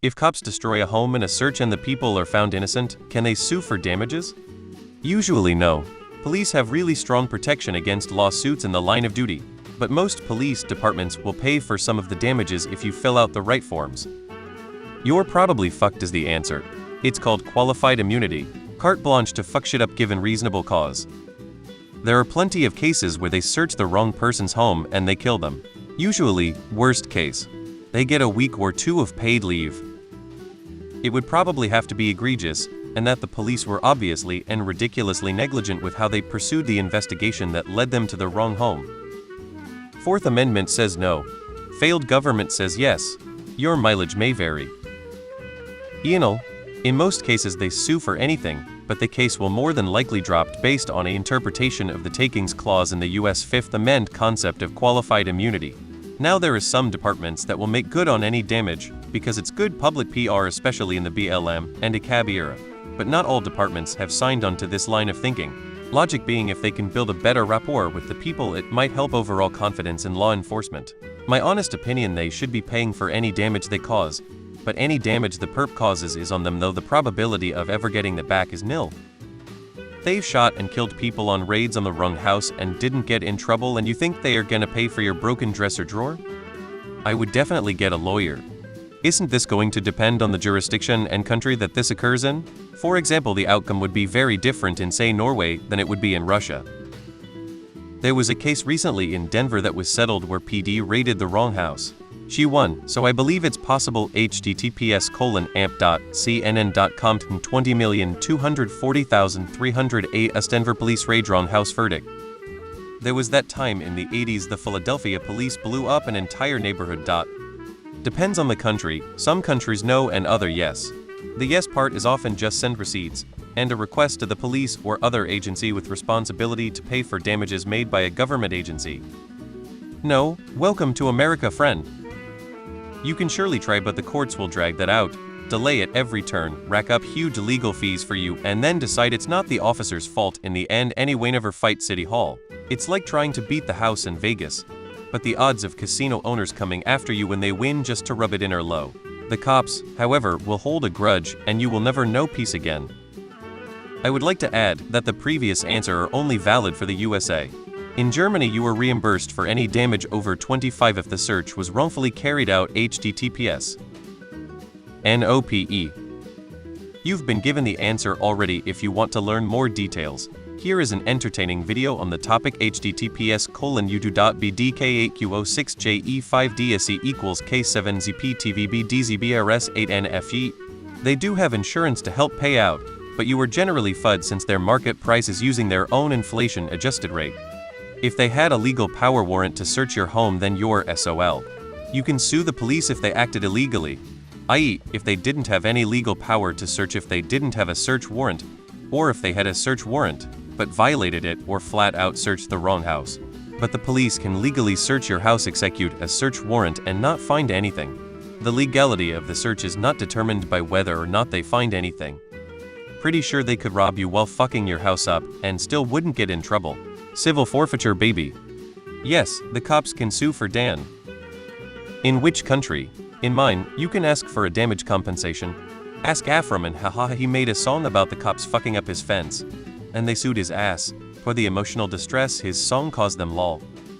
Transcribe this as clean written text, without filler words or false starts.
If cops destroy a home in a search and the people are found innocent, can they sue for damages? Usually no. Police have really strong protection against lawsuits in the line of duty, but most police departments will pay for some of the damages if you fill out the right forms. You're probably fucked is the answer. It's called qualified immunity, carte blanche to fuck shit up given reasonable cause. There are plenty of cases where they search the wrong person's home and they kill them. Usually, worst case, they get a week or two of paid leave. It would probably have to be egregious, and that the police were obviously and ridiculously negligent with how they pursued the investigation that led them to the wrong home. Fourth Amendment says no. Failed government says yes. Your mileage may vary. In most cases they sue for anything, but the case will more than likely drop based on an interpretation of the takings clause in the US Fifth Amendment concept of qualified immunity. Now there is some departments that will make good on any damage because it's good public PR, especially in the BLM and ACAB era. But not all departments have signed on to this line of thinking. Logic being, if they can build a better rapport with the people, it might help overall confidence in law enforcement. My honest opinion, they should be paying for any damage they cause, but any damage the perp causes is on them, though the probability of ever getting it back is nil. They've shot and killed people on raids on the wrong house and didn't get in trouble, and you think they are gonna pay for your broken dresser drawer? I would definitely get a lawyer. Isn't this going to depend on the jurisdiction and country that this occurs in? For example, the outcome would be very different in, say, Norway than it would be in Russia. There was a case recently in Denver that was settled where PD raided the wrong house. She won, so I believe it's possible. https://amp.cnn.com 20,240,308 Denver police raid wrong house verdict. There was that time in the 80s the Philadelphia police blew up an entire neighborhood. Depends on the country, some countries no and other yes. The yes part is often just send receipts, and a request to the police or other agency with responsibility to pay for damages made by a government agency. No, welcome to America, friend. You can surely try, but the courts will drag that out, delay at every turn, rack up huge legal fees for you, and then decide it's not the officer's fault in the end anyway. Never fight City Hall. It's like trying to beat the house in Vegas, but the odds of casino owners coming after you when they win just to rub it in are low. The cops, however, will hold a grudge and you will never know peace again. I would like to add that the previous answer are only valid for the USA. In Germany, you were reimbursed for any damage over 25 if the search was wrongfully carried out. https://nope. You've been given the answer already. If you want to learn more details, here is an entertaining video on the topic. https://u2.bdk8QO6JE5DSE=K7ZPTVBDZBRS8NFE. They do have insurance to help pay out, but you were generally FUD since their market price is using their own inflation-adjusted rate. If they had a legal power warrant to search your home, then you're SOL. You can sue the police if they acted illegally, i.e., if they didn't have any legal power to search, if they didn't have a search warrant, or if they had a search warrant, but violated it or flat out searched the wrong house. But the police can legally search your house, execute a search warrant, and not find anything. The legality of the search is not determined by whether or not they find anything. Pretty sure they could rob you while fucking your house up and still wouldn't get in trouble. Civil forfeiture, baby. Yes, the cops can sue for Dan. In which country? In mine, you can ask for a damage compensation. Ask Afram, and haha, he made a song about the cops fucking up his fence. And they sued his ass. For the emotional distress his song caused them, lol.